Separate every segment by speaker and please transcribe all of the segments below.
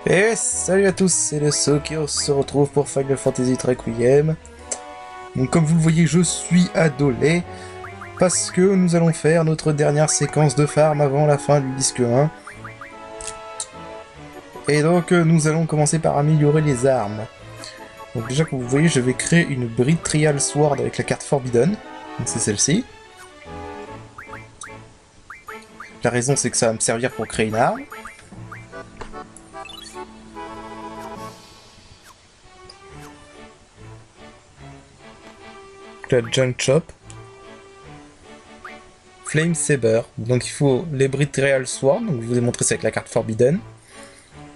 Speaker 1: Et salut à tous, c'est le Soki, on se retrouve pour Final Fantasy Requiem. Donc comme vous le voyez, je suis à Dolé, parce que nous allons faire notre dernière séquence de farm avant la fin du disque 1. Et donc nous allons commencer par améliorer les armes. Donc déjà comme vous voyez, je vais créer une Bride Trial Sword avec la carte Forbidden. Donc c'est celle-ci. La raison c'est que ça va me servir pour créer une arme. La Junk Chop. Flame Saber, donc il faut les Bride Trial Sword, donc je vous ai montré ça avec la carte Forbidden.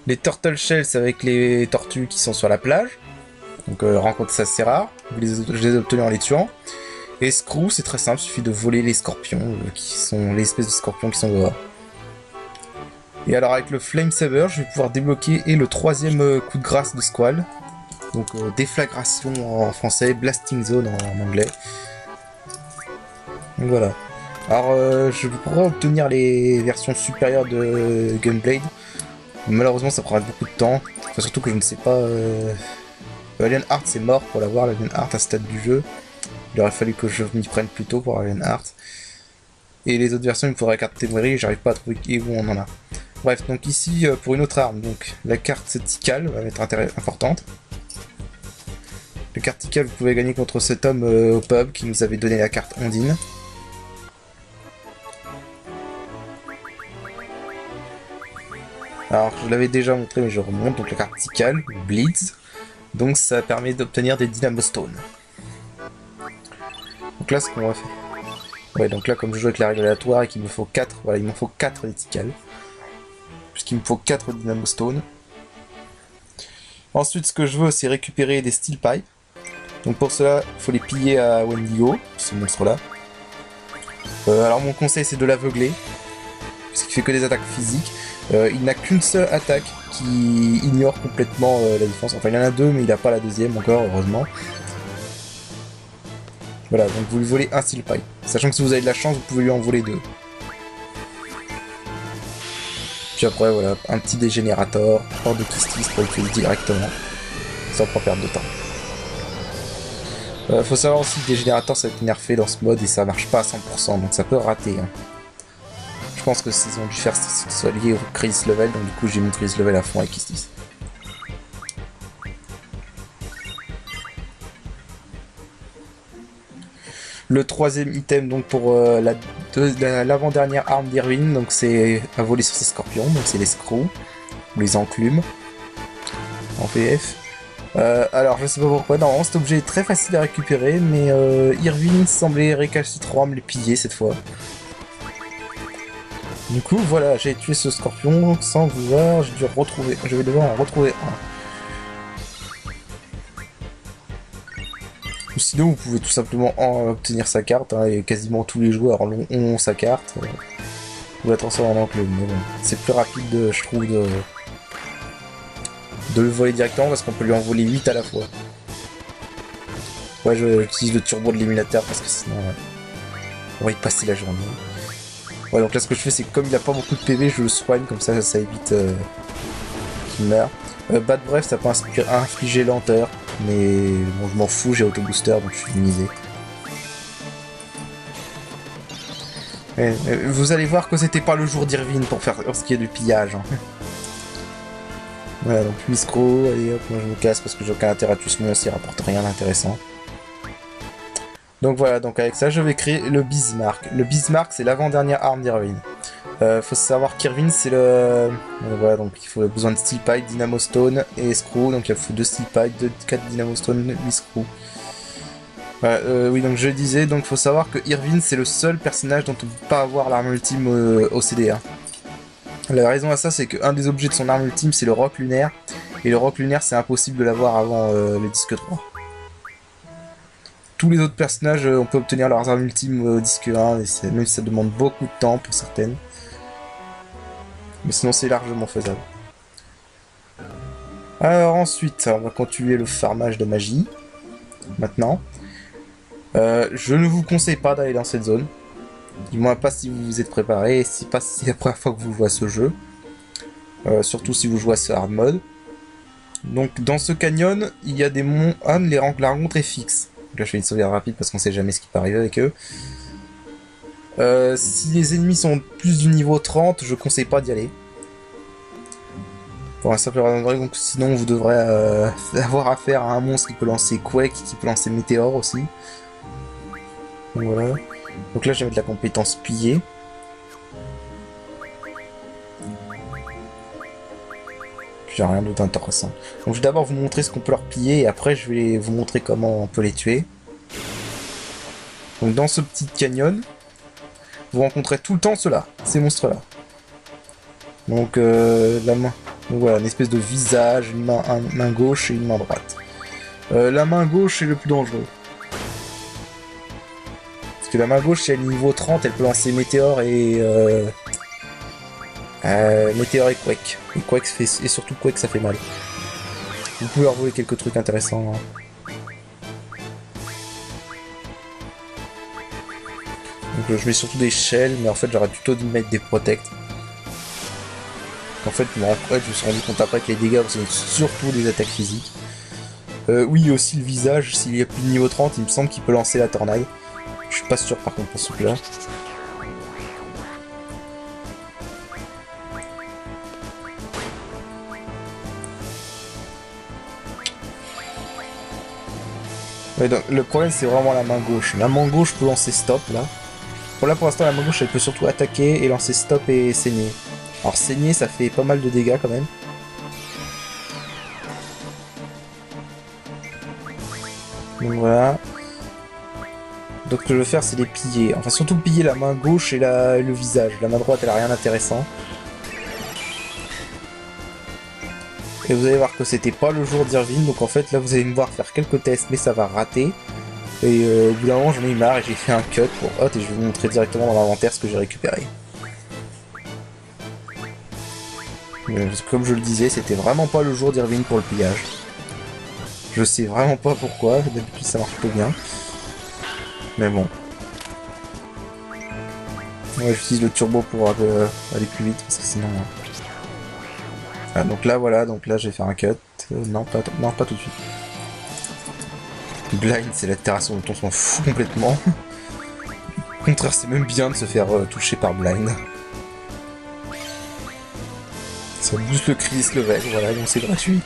Speaker 1: Les Turtle Shells avec les tortues qui sont sur la plage, donc rencontre ça assez rare, je les ai obtenus en les tuant. Et Screw, c'est très simple, il suffit de voler les scorpions, qui sont les espèces de scorpions qui sont dehors. Et alors avec le Flame Saber, je vais pouvoir débloquer le troisième coup de grâce de Squall. Donc déflagration en français, Blasting Zone en anglais. Donc voilà. Alors je pourrais obtenir les versions supérieures de Gunblade. Malheureusement ça prendra beaucoup de temps. Enfin, surtout que je ne sais pas... Alien Heart c'est mort pour l'avoir, Alien Heart à ce stade du jeu. Il aurait fallu que je m'y prenne plus tôt pour Alien Heart. Et les autres versions il me faudrait la carte Témoirie, j'arrive pas à trouver où on en a. Bref, donc ici pour une autre arme, donc la carte Tikal va être importante. La carte Tikal vous pouvez gagner contre cet homme au pub qui nous avait donné la carte Ondine. Alors je l'avais déjà montré mais je remonte, donc la carte Tikal, Bleeds, donc ça permet d'obtenir des Dynamo Stones. Donc là ce qu'on va faire... Ouais, donc là comme je joue avec la règle aléatoire et qu'il me faut 4, voilà, il m'en faut 4 des Tikal. Puisqu'il me faut 4 Dynamo Stones. Ensuite ce que je veux c'est récupérer des Steel Pipes. Donc pour cela il faut les piller à Wendigo, ce monstre là. Alors mon conseil c'est de l'aveugler, puisqu'il fait que des attaques physiques. Il n'a qu'une seule attaque qui ignore complètement la défense. Enfin, il en a deux, mais il n'a pas la deuxième encore, heureusement. Voilà, donc vous lui volez un Steel Pipe. Sachant que si vous avez de la chance, vous pouvez lui en voler deux. Puis après, voilà, un petit dégénérateur, hors de Kistis pour le tuer directement, sans pas perdre de temps. Faut savoir aussi que le dégénérateur, ça va être nerfé dans ce mode et ça marche pas à 100%, donc ça peut rater. Hein. Je pense que s'ils ont dû faire ce soit lié au Crisis Level, donc du coup j'ai mis Crisis Level à fond avec Kistis. Le troisième item donc pour l'avant-dernière arme d'Irwin, donc c'est à voler sur ses scorpions, donc c'est les screws, ou les enclumes, en PF. Alors je sais pas pourquoi, normalement cet objet est très facile à récupérer, mais Irwin semblait récalcitrant à me les piller cette fois. Du coup voilà, j'ai tué ce scorpion sans vouloir, je vais devoir en retrouver un. Ou sinon vous pouvez tout simplement obtenir sa carte, hein, et quasiment tous les joueurs ont sa carte. Vous la transformez en enclume, mais bon, c'est plus rapide je trouve de le voler directement parce qu'on peut lui en voler 8 à la fois. Ouais, j'utilise le turbo de l'émulateur parce que sinon on va y passer la journée. Ouais, donc là ce que je fais c'est que comme il a pas beaucoup de PV, je le soigne, comme ça évite qu'il meure. Bad Breath ça peut infliger lenteur, mais bon je m'en fous, j'ai auto booster donc je suis immunisé. Vous allez voir que c'était pas le jour d'Irvine pour faire ce qui est du pillage. Hein. Voilà, donc Miscro, allez hop, moi je me casse parce que j'ai aucun intérêt à tuer ce monstre, il rapporte rien d'intéressant. Donc voilà, donc avec ça je vais créer le Bismarck. Le Bismarck c'est l'avant-dernière arme d'Irvine. Faut savoir qu'Irvine c'est le... voilà, donc il faut besoin de Steel Pipe, Dynamo Stone et Screw, donc il faut 2 Steel Pipe, 4 Dynamo Stone, 8 Screw. Voilà, oui, donc je disais, donc faut savoir que Irvine c'est le seul personnage dont on peut pas avoir l'arme ultime au CDA. La raison à ça c'est qu'un des objets de son arme ultime c'est le roc lunaire, et le roc lunaire c'est impossible de l'avoir avant le disque 3. Tous les autres personnages on peut obtenir leurs armes ultimes au disque 1, et même si ça demande beaucoup de temps pour certaines. Mais sinon c'est largement faisable. Alors ensuite, on va continuer le farmage de magie. Maintenant. Je ne vous conseille pas d'aller dans cette zone. Du moins pas si vous vous êtes préparé, et si pas si c'est la première fois que vous voyez ce jeu. surtout si vous jouez à ce hard mode. Donc dans ce canyon, il y a des monts. Ah, la rencontre est fixe. Donc là je fais une sauvegarde rapide parce qu'on sait jamais ce qui peut arriver avec eux. Si les ennemis sont plus du niveau 30, je conseille pas d'y aller. Pour un simple raison, donc sinon vous devrez avoir affaire à un monstre qui peut lancer Quake, qui peut lancer Météore aussi. Donc voilà. Donc là je vais mettre la compétence piller. J'ai rien d'autre intéressant. Donc je vais d'abord vous montrer ce qu'on peut leur piller et après je vais vous montrer comment on peut les tuer. Donc dans ce petit canyon, vous rencontrez tout le temps ceux-là, ces monstres-là. Donc la main. Donc voilà, une espèce de visage, une main gauche et une main droite. La main gauche est le plus dangereux. Parce que la main gauche, si elle est niveau 30, elle peut lancer Météore et... Météore et Quake. Et Quake et surtout Quake, ça fait mal. Vous pouvez leur voler quelques trucs intéressants. Hein. Donc je mets surtout des shells, mais en fait j'aurais plutôt dû mettre des protects. En fait, je me suis rendu compte après que les dégâts, c'est surtout des attaques physiques. Oui, aussi le visage, s'il y a plus de niveau 30, il me semble qu'il peut lancer la tornade. Je suis pas sûr par contre pour ce coup-là. Ouais, donc, le problème c'est vraiment la main gauche. La main gauche peut lancer stop là. Pour l'instant la main gauche elle peut surtout attaquer et lancer stop et saigner. Alors saigner ça fait pas mal de dégâts quand même. Donc voilà. Donc ce que je veux faire c'est les piller. Enfin surtout piller la main gauche et le visage. La main droite elle a rien d'intéressant. Et vous allez voir que c'était pas le jour d'Irvine. Donc en fait là vous allez me voir faire quelques tests mais ça va rater. Et au bout d'un moment j'en ai eu marre et j'ai fait un cut pour hot et je vais vous montrer directement dans l'inventaire ce que j'ai récupéré. Comme je le disais, c'était vraiment pas le jour d'Irvine pour le pillage. Je sais vraiment pas pourquoi, d'habitude ça marche plutôt bien. Mais bon. Ouais, j'utilise le turbo pour aller plus vite parce que sinon... Ah, donc là voilà, donc là je vais faire un cut. Non, pas tout de suite. Blind, c'est l'altération dont on s'en fout complètement. Au contraire, c'est même bien de se faire toucher par Blind. Ça booste le crisis level, voilà, donc c'est gratuit.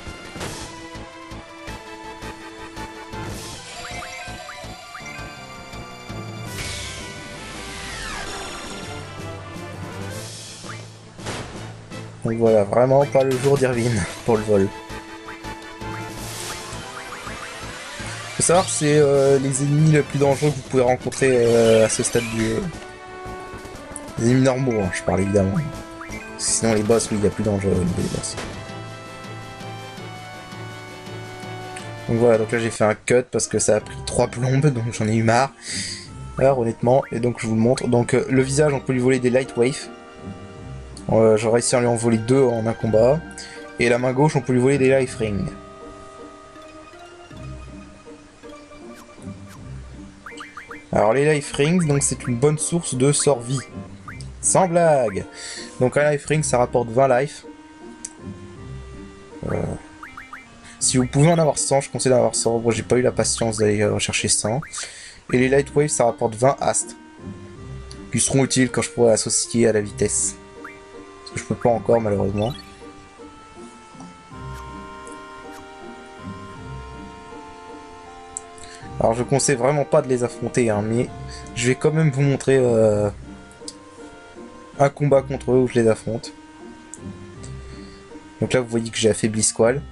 Speaker 1: Donc voilà, vraiment pas le jour d'Irvine pour le vol. Faut savoir, c'est les ennemis les plus dangereux que vous pouvez rencontrer à ce stade du jeu. Les ennemis normaux, hein, je parle évidemment. Sinon les boss, oui, il y a plus dangereux au niveau des boss. Donc voilà, donc là j'ai fait un cut parce que ça a pris 3 plombes, donc j'en ai eu marre. Alors honnêtement, et donc je vous le montre. Donc le visage, on peut lui voler des light waves. J'ai réussi à lui en voler 2 en un combat. Et la main gauche, on peut lui voler des life rings. Alors les life rings, donc c'est une bonne source de sort vie. Sans blague. Donc un life ring, ça rapporte 20 life. Si vous pouvez en avoir 100, je conseille d'en avoir 100. Moi, j'ai pas eu la patience d'aller rechercher 100. Et les light waves, ça rapporte 20 astres. Qui seront utiles quand je pourrai associer à la vitesse. Parce que je peux pas encore, malheureusement. Alors je conseille vraiment pas de les affronter, hein, mais je vais quand même vous montrer un combat contre eux où je les affronte. Donc là vous voyez que j'ai affaibli Squall.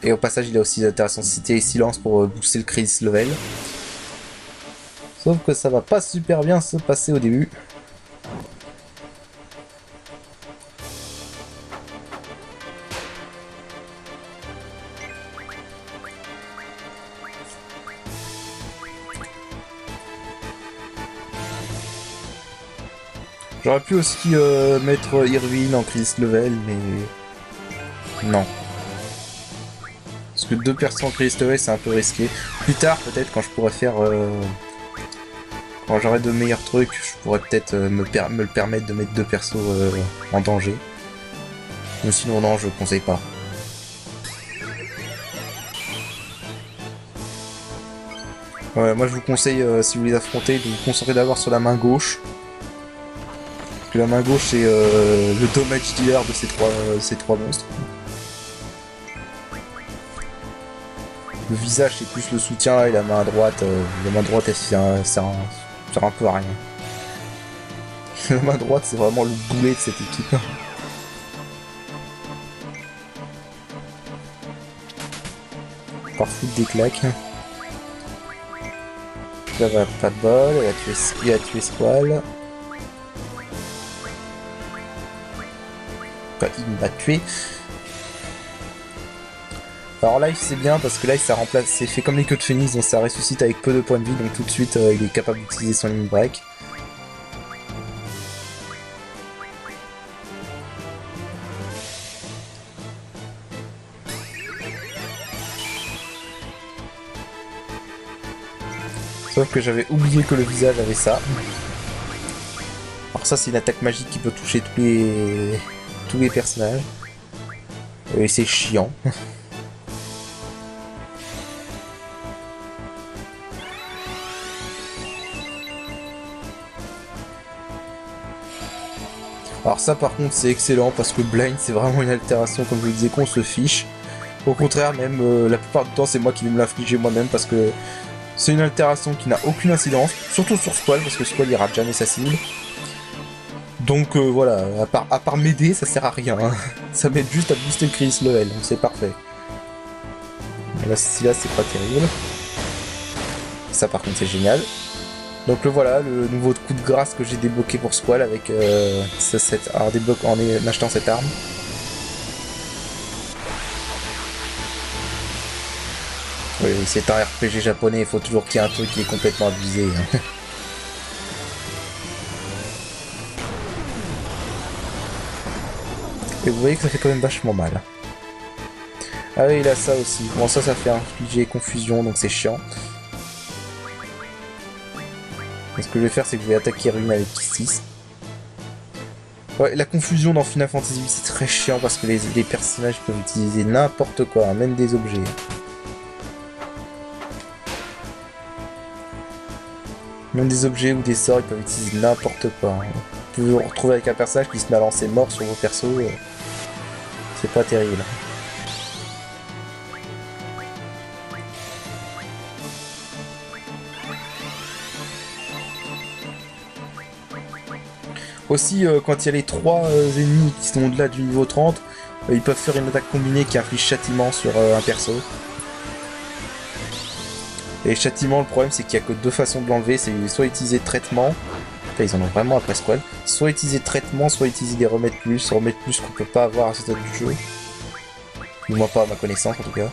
Speaker 1: Et au passage il a aussi l'altération cité et silence pour booster le crisis level. Sauf que ça va pas super bien se passer au début. J'aurais pu aussi mettre Irvine en crisis level, mais non. Parce que 2 persos en crisis level, c'est un peu risqué. Plus tard, peut-être, quand je pourrais faire... quand j'aurai de meilleurs trucs, je pourrais peut-être me le permettre de mettre 2 persos en danger. Mais sinon, non, je conseille pas. Ouais, moi je vous conseille, si vous les affrontez, de vous concentrer d'abord sur la main gauche. Parce que la main gauche c'est le damage dealer de ces trois monstres. Le visage c'est plus le soutien et la main droite elle sert un peu à rien. La main droite c'est vraiment le boulet de cette équipe. Par foutre des claques. Là va pas de bol, il a tué Squall. Enfin, il m'a tué. Alors là c'est bien parce que là ça remplace, c'est fait comme les queues de phénix, donc ça ressuscite avec peu de points de vie, donc tout de suite il est capable d'utiliser son limit break. Sauf que j'avais oublié que le visage avait ça. Alors ça c'est une attaque magique qui peut toucher tous les personnages. Et c'est chiant. Alors ça par contre c'est excellent parce que Blind c'est vraiment une altération comme je le disais qu'on se fiche. Au contraire même la plupart du temps c'est moi qui vais me l'infliger moi-même parce que c'est une altération qui n'a aucune incidence, surtout sur Squall parce que Squall il rate jamais sa cible. Donc voilà, à part m'aider ça sert à rien, hein. Ça m'aide juste à booster le Chris level, donc c'est parfait. Là c'est pas terrible. Ça par contre c'est génial. Donc le voilà, le nouveau coup de grâce que j'ai débloqué pour Squall avec en achetant cette arme. Oui, c'est un RPG japonais, il faut toujours qu'il y ait un truc qui est complètement abusé. Hein. Et vous voyez que ça fait quand même vachement mal. Ah oui, il a ça aussi. Bon, ça fait infliger confusion, donc c'est chiant. Et ce que je vais faire, c'est que je vais attaquer Rune avec 6. Ouais, la confusion dans Final Fantasy VIII, c'est très chiant parce que les personnages peuvent utiliser n'importe quoi, même des objets. Même des objets ou des sorts, ils peuvent utiliser n'importe quoi. Vous pouvez vous retrouver avec un personnage qui se met à lancer mort sur vos persos. C'est pas terrible. Aussi, quand il y a les 3 ennemis qui sont au-delà du niveau 30, ils peuvent faire une attaque combinée qui inflige châtiment sur un perso. Et châtiment, le problème c'est qu'il n'y a que 2 façons de l'enlever, c'est soit utiliser traitement, enfin, ils en ont vraiment après Squall, soit utiliser traitement, soit utiliser des remèdes plus qu'on peut pas avoir à ce stade du jeu. Du moins pas à ma connaissance en tout cas.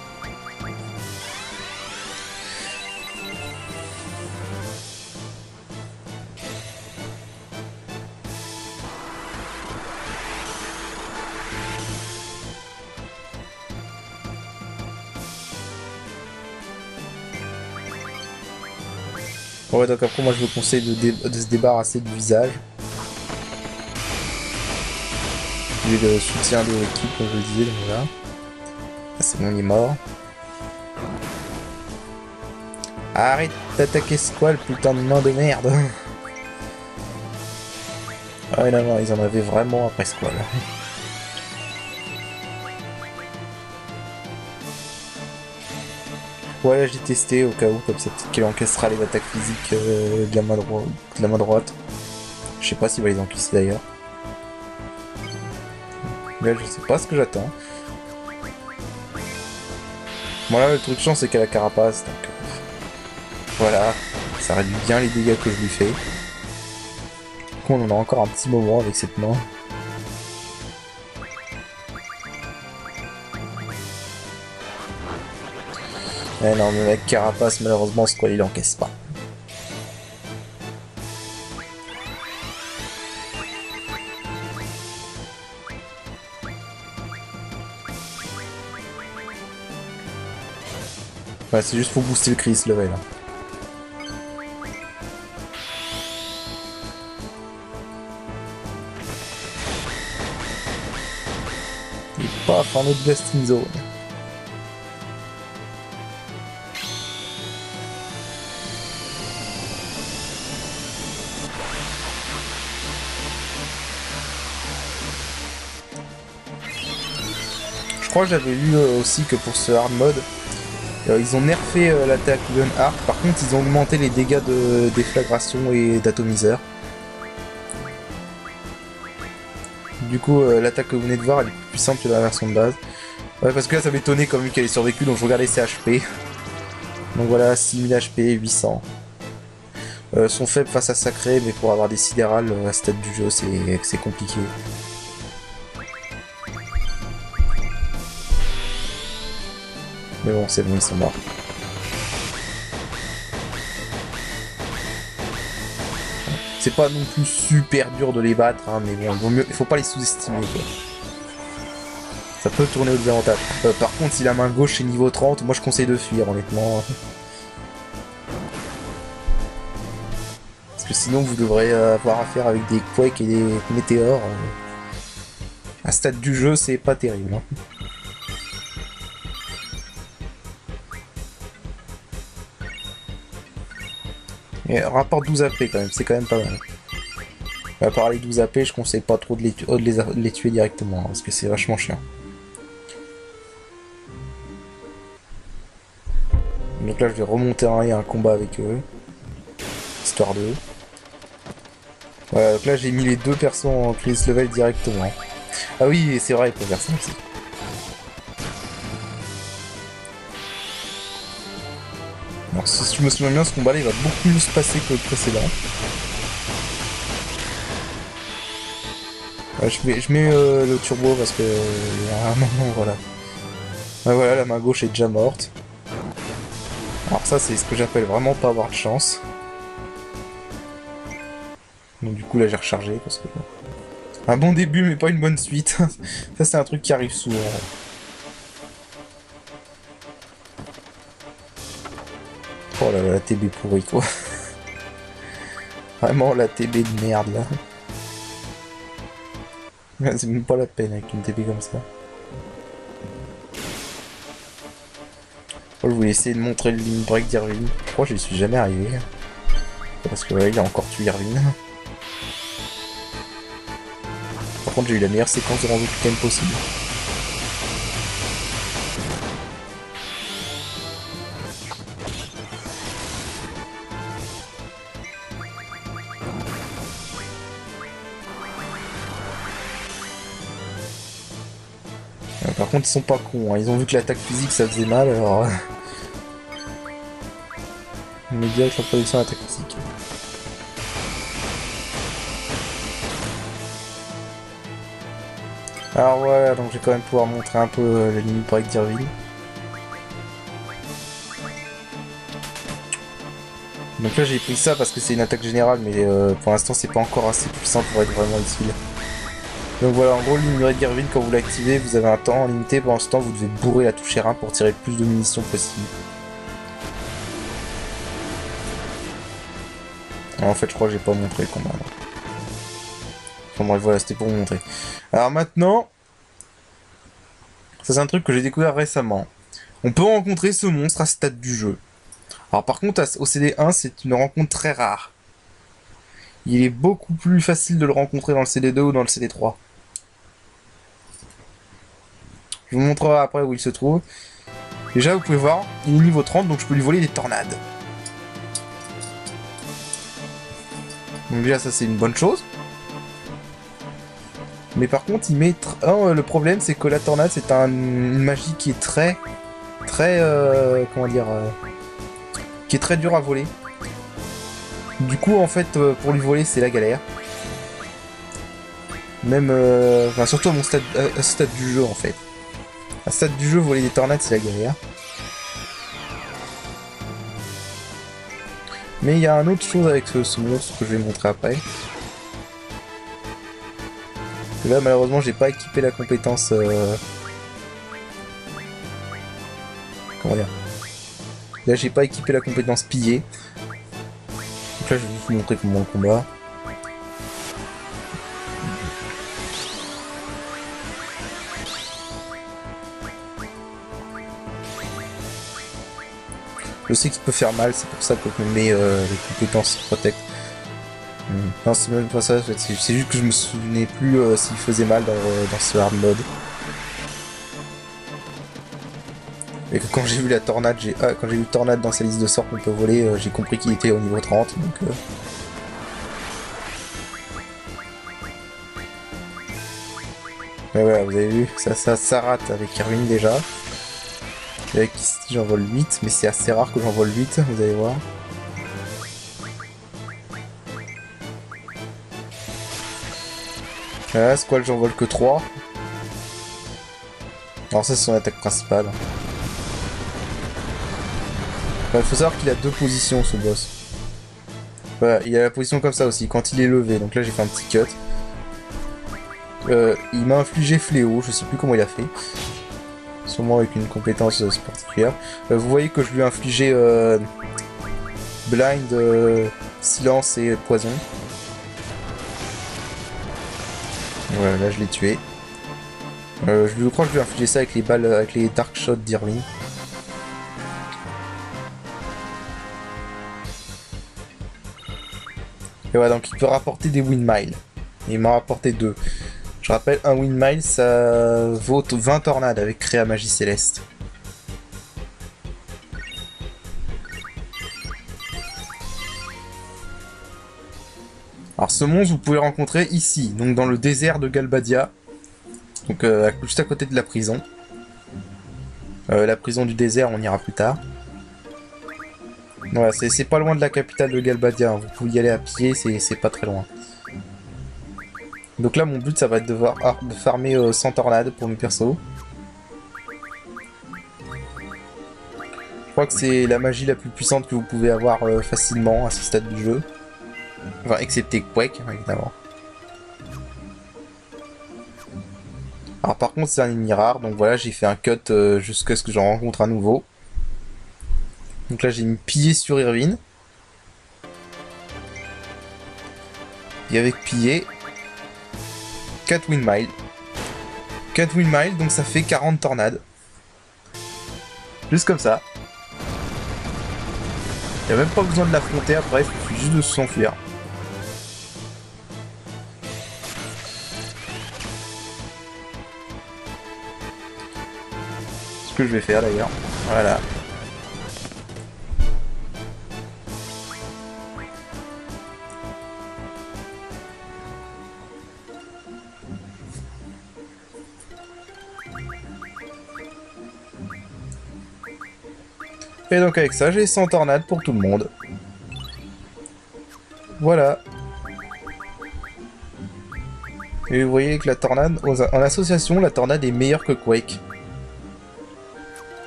Speaker 1: Ouais, donc après moi je vous conseille de se débarrasser du visage. J'ai le soutien de l'équipe comme je le disais, donc voilà. Ah, c'est bon, il est mort. Arrête d'attaquer Squall, putain de main de merde. Ah ouais, non, ils en avaient vraiment après Squall. Ouais, j'ai testé au cas où, comme ça peut-être qu'il encaissera les attaques physiques de la main droite. Je sais pas s'il va les encaisser d'ailleurs. Mais je sais pas ce que j'attends. Bon là, le truc chiant c'est qu'elle a la carapace, donc... voilà, ça réduit bien les dégâts que je lui fais. Du coup, on en a encore un petit moment avec cette main. Eh non, mais avec carapace, malheureusement, Squall il encaisse pas. Ouais, c'est juste pour booster le Chris level. Paf, un autre Blasting Zone. Je crois que j'avais lu aussi que pour ce hard mode, ils ont nerfé l'attaque Gun Arc, par contre ils ont augmenté les dégâts de déflagration et d'atomiseur. Du coup l'attaque que vous venez de voir elle est plus puissante que la version de base. Ouais, parce que là ça m'étonnait comme vu qu'elle est survécue, donc je regardais ses HP. Donc voilà, 6000 HP, 800. Sont faibles face à Sacré, mais pour avoir des sidérales à ce stade du jeu c'est compliqué. Mais bon, c'est bon, ils sont morts. C'est pas non plus super dur de les battre, hein, mais bon, il faut pas les sous-estimer, quoi. Ça peut tourner au désavantage. Par contre, si la main gauche est niveau 30, moi je conseille de fuir, honnêtement. Parce que sinon, vous devrez avoir affaire avec des quakes et des météores. À ce stade du jeu, c'est pas terrible. Hein. Et rapport 12 AP quand même, c'est quand même pas mal. À part les 12 AP, je conseille pas trop de les tuer directement, hein, parce que c'est vachement chiant. Donc là je vais remonter un combat avec eux. Histoire d'eux. Voilà, donc là j'ai mis les deux persos en crise level directement. Ah oui, c'est vrai, il peut faire ça aussi. Alors, si je me souviens bien, ce combat là il va beaucoup mieux se passer que le précédent. Ouais, je mets le turbo parce que il y a un moment, voilà. Ouais, voilà, la main gauche est déjà morte. Alors ça c'est ce que j'appelle vraiment pas avoir de chance. Donc du coup là j'ai rechargé parce que... Un bon début mais pas une bonne suite. Ça c'est un truc qui arrive souvent. Oh là là, la TB pourrie quoi. Vraiment la TB de merde là. C'est même pas la peine avec une TB comme ça. Oh, je voulais essayer de montrer le limit break d'Irvine. Je crois que je suis jamais arrivé. Parce que ouais, il a encore tué Irvine. Par contre j'ai eu la meilleure séquence de rendu totem possible. Par contre ils sont pas cons, hein. Ils ont vu que l'attaque physique ça faisait mal alors... On met direct la production d'attaque physique. Alors voilà, donc je vais quand même pouvoir montrer un peu la limite break d'Irvine. Donc là j'ai pris ça parce que c'est une attaque générale, mais pour l'instant c'est pas encore assez puissant pour être vraiment utile. Donc voilà, en gros, le limit d'Irvine, quand vous l'activez, vous avez un temps limité. Pendant ce temps, vous devez bourrer la touche R1 pour tirer le plus de munitions possible. Alors, en fait, je crois que j'ai pas montré le combat. Enfin bref, voilà, c'était pour vous montrer. Alors maintenant, ça c'est un truc que j'ai découvert récemment. On peut rencontrer ce monstre à ce stade du jeu. Alors par contre, au CD1, c'est une rencontre très rare. Il est beaucoup plus facile de le rencontrer dans le CD2 ou dans le CD3. Je vous montrerai après où il se trouve. Déjà, vous pouvez voir, il est niveau 30, donc je peux lui voler des tornades. Donc déjà, ça c'est une bonne chose. Mais par contre, il met... le problème, c'est que la tornade, c'est une magie qui est très... comment dire... qui est très dure à voler. Du coup, en fait, pour lui voler, c'est la galère. Même... Enfin, surtout à ce stade du jeu, en fait. À ce stade du jeu, voler des tornades, c'est la galère. Mais il y a une autre chose avec ce monstre que je vais montrer après. Là, malheureusement, j'ai pas équipé la compétence... Comment dire? Là, j'ai pas équipé la compétence piller. Donc là, je vais vous montrer comment on combat. Je sais qu'il peut faire mal, c'est pour ça que je me mets les compétences protect. Non, c'est même pas ça, c'est juste que je me souvenais plus s'il faisait mal dans ce hard mode. Et que quand j'ai vu la tornade, quand j'ai vu tornade dans sa liste de sorts qu'on peut voler, j'ai compris qu'il était au niveau 30, donc... Mais voilà, vous avez vu, ça rate avec Irvine déjà. Et avec Kisty, j'en vole 8, mais c'est assez rare que j'en vole 8, vous allez voir. Voilà, Squall, j'en vole que 3. Alors ça, c'est son attaque principale. Il faut savoir qu'il a 2 positions, ce boss. Voilà, il a la position comme ça aussi, quand il est levé. Donc là, j'ai fait un petit cut. Il m'a infligé fléau, je sais plus comment il a fait. Sûrement avec une compétence particulière. Vous voyez que je lui ai infligé blind, silence et poison. Voilà, là je l'ai tué. Je crois que je lui ai infligé ça avec les balles, avec les dark shots d'Irvine. Et voilà, donc il peut rapporter des windmills. Il m'en a rapporté 2. Je rappelle, un windmill, ça vaut 20 tornades avec Créa Magie Céleste. Alors ce monstre, vous pouvez le rencontrer ici, donc dans le désert de Galbadia. Donc juste à côté de la prison. La prison du désert, on ira plus tard. Voilà, c'est pas loin de la capitale de Galbadia, hein. Vous pouvez y aller à pied, c'est pas très loin. Donc là, mon but, ça va être de farmer 100 tornades pour mes persos. Je crois que c'est la magie la plus puissante que vous pouvez avoir facilement à ce stade du jeu. Enfin, excepté Quake, évidemment. Alors par contre, c'est un ennemi rare, donc voilà, j'ai fait un cut jusqu'à ce que j'en rencontre un nouveau. Donc là, j'ai mis pillé sur Irvine. Et avec pillé, 4 windmills. 4 windmills, donc ça fait 40 tornades. Juste comme ça. Il n'y a même pas besoin de l'affronter après, il suffit juste de s'enfuir. Ce que je vais faire d'ailleurs. Voilà. Et donc avec ça, j'ai 100 tornades pour tout le monde. Voilà. Et vous voyez que la tornade, en association, la tornade est meilleure que Quake.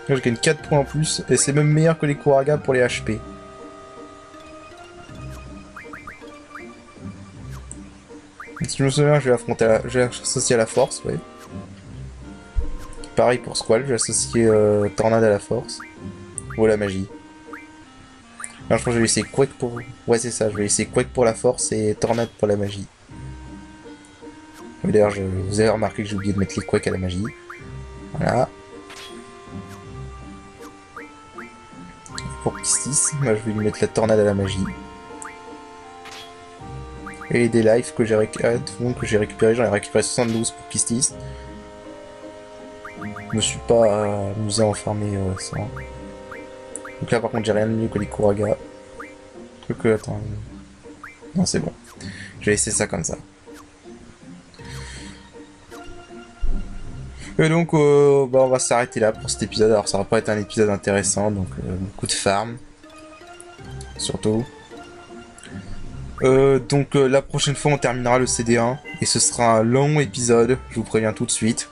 Speaker 1: Là, je gagne 4 points en plus, et c'est même meilleur que les Kuraga pour les HP. Si je me souviens, je vais associer à la force, ouais. Pareil pour Squall, je vais associer tornade à la force. Ou à la magie. Alors, je pense que je vais laisser Quake pour... Ouais, c'est ça, je vais laisser Quake pour la force et tornade pour la magie. D'ailleurs, vous avez remarqué que j'ai oublié de mettre les Quake à la magie. Voilà. Pour Kistis, moi je vais lui mettre la tornade à la magie. Et des lives que j'ai récupéré, j'en ai récupéré 72 pour Kistis. Je me suis pas amusé à en farmer 100. Donc là par contre j'ai rien de mieux que les Kuraga. Attends. Non c'est bon. Je vais laisser ça comme ça. Et donc on va s'arrêter là pour cet épisode. Alors ça va pas être un épisode intéressant, donc beaucoup de farm. Surtout. Donc la prochaine fois on terminera le CD1 et ce sera un long épisode, je vous préviens tout de suite.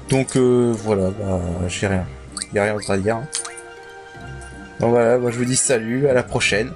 Speaker 1: Donc voilà, j'ai rien. Il n'y a rien d'autre à dire. Donc voilà, moi je vous dis salut, à la prochaine.